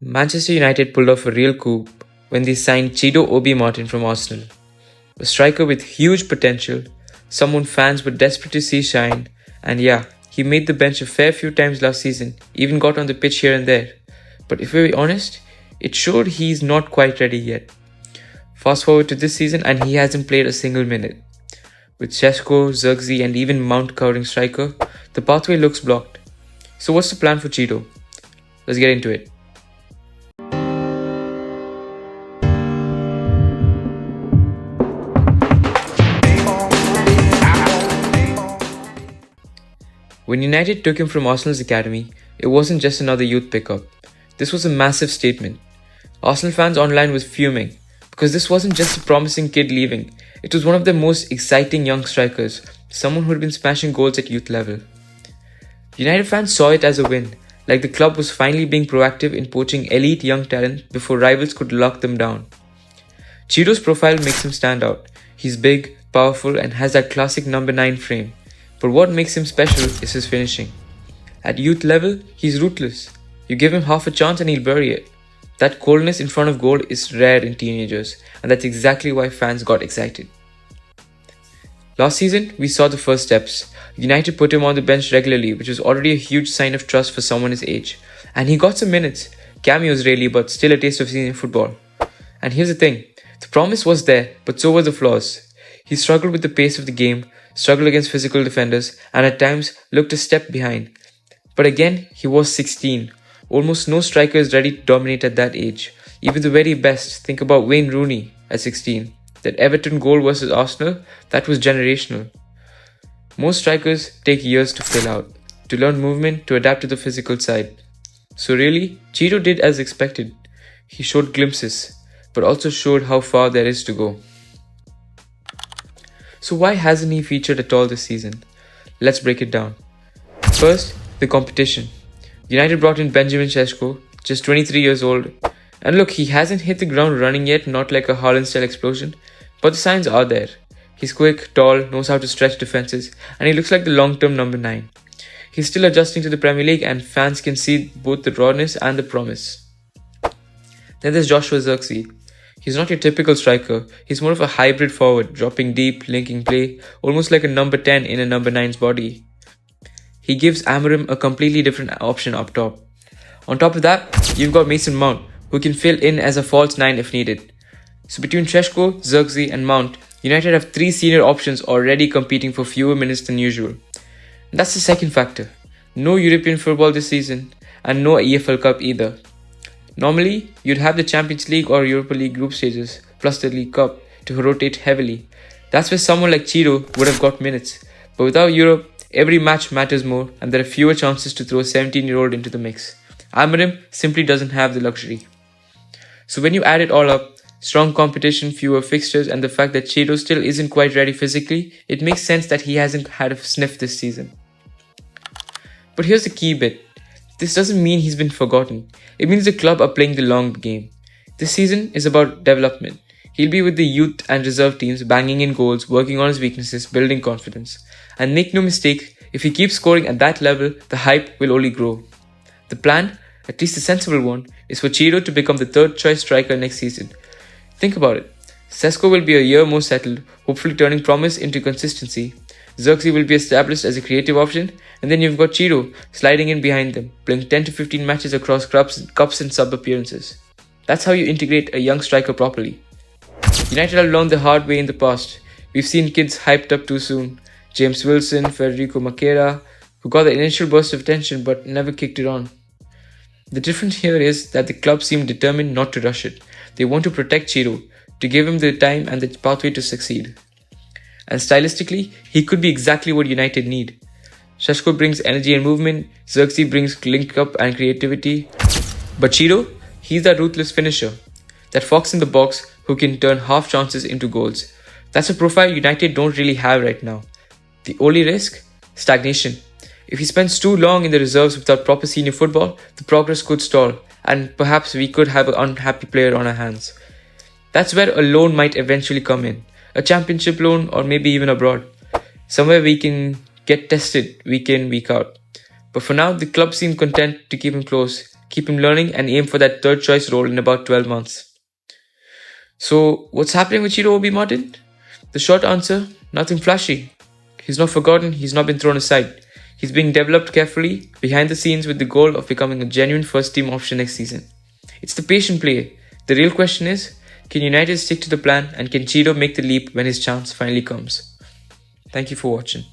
Manchester United pulled off a real coup when they signed Chido Obi Martin from Arsenal. A striker with huge potential, someone fans were desperate to see shine, and yeah, he made the bench a fair few times last season, even got on the pitch here and there. But if we're honest, it showed he's not quite ready yet. Fast forward to this season and he hasn't played a single minute. With Sesko, Zirkzee and even Mount covering striker, the pathway looks blocked. So what's the plan for Chido? Let's get into it. When United took him from Arsenal's academy, it wasn't just another youth pickup. This was a massive statement. Arsenal fans online were fuming because this wasn't just a promising kid leaving, it was one of the most exciting young strikers, someone who had been smashing goals at youth level. United fans saw it as a win, like the club was finally being proactive in poaching elite young talent before rivals could lock them down. Chido's profile makes him stand out. He's big, powerful and has that classic number 9 frame. But what makes him special is his finishing. At youth level, he's ruthless. You give him half a chance and he'll bury it. That coldness in front of goal is rare in teenagers, and that's exactly why fans got excited. Last season, we saw the first steps. United put him on the bench regularly, which was already a huge sign of trust for someone his age. And he got some minutes. Cameos really, but still a taste of senior football. And here's the thing. The promise was there, but so were the flaws. He struggled with the pace of the game, struggled against physical defenders, and at times looked a step behind. But again, he was 16. Almost no striker is ready to dominate at that age. Even the very best, think about Wayne Rooney at 16. That Everton goal versus Arsenal, that was generational. Most strikers take years to fill out, to learn movement, to adapt to the physical side. So really, Chido did as expected. He showed glimpses, but also showed how far there is to go. So why hasn't he featured at all this season? Let's break it down. First, the competition. United brought in Benjamin Sesko, just 23 years old. And look, he hasn't hit the ground running yet, not like a Haaland-style explosion, but the signs are there. He's quick, tall, knows how to stretch defenses, and he looks like the long-term number 9. He's still adjusting to the Premier League and fans can see both the rawness and the promise. Then there's Joshua Zirkzee. He's not your typical striker, he's more of a hybrid forward, dropping deep, linking play, almost like a number 10 in a number 9's body. He gives Amorim a completely different option up top. On top of that, you've got Mason Mount, who can fill in as a false 9 if needed. So between Sesko, Zirkzee and Mount, United have 3 senior options already competing for fewer minutes than usual. And that's the second factor. No European football this season, and no EFL Cup either. Normally, you'd have the Champions League or Europa League group stages, plus the League Cup, to rotate heavily. That's where someone like Chido would have got minutes. But without Europe, every match matters more and there are fewer chances to throw a 17-year-old into the mix. Amorim simply doesn't have the luxury. So when you add it all up, strong competition, fewer fixtures and the fact that Chido still isn't quite ready physically, it makes sense that he hasn't had a sniff this season. But here's the key bit. This doesn't mean he's been forgotten. It means the club are playing the long game. This season is about development. He'll be with the youth and reserve teams, banging in goals, working on his weaknesses, building confidence. And make no mistake, if he keeps scoring at that level, the hype will only grow. The plan, at least a sensible one, is for Chido to become the third choice striker next season. Think about it. Sesko will be a year more settled, hopefully turning promise into consistency. Zirkzee will be established as a creative option, and then you've got Chido sliding in behind them, playing 10 to 15 matches across cups and sub appearances. That's how you integrate a young striker properly. United have learned the hard way in the past. We've seen kids hyped up too soon. James Wilson, Federico Maqueda, who got the initial burst of attention but never kicked it on. The difference here is that the club seem determined not to rush it. They want to protect Chido, to give him the time and the pathway to succeed. And stylistically, he could be exactly what United need. Sesko brings energy and movement, Zirkzee brings link up and creativity. But Chido, he's that ruthless finisher. That fox in the box who can turn half chances into goals. That's a profile United don't really have right now. The only risk? Stagnation. If he spends too long in the reserves without proper senior football, the progress could stall, and perhaps we could have an unhappy player on our hands. That's where a loan might eventually come in. A championship loan or maybe even abroad. Somewhere we can get tested week in, week out. But for now, the club seem content to keep him close, keep him learning, and aim for that third choice role in about 12 months. So, what's happening with Chido Obi Martin? The short answer, nothing flashy. He's not forgotten, he's not been thrown aside. He's being developed carefully, behind the scenes, with the goal of becoming a genuine first team option next season. It's the patient play. The real question is, can United stick to the plan, and can Chido make the leap when his chance finally comes? Thank you for watching.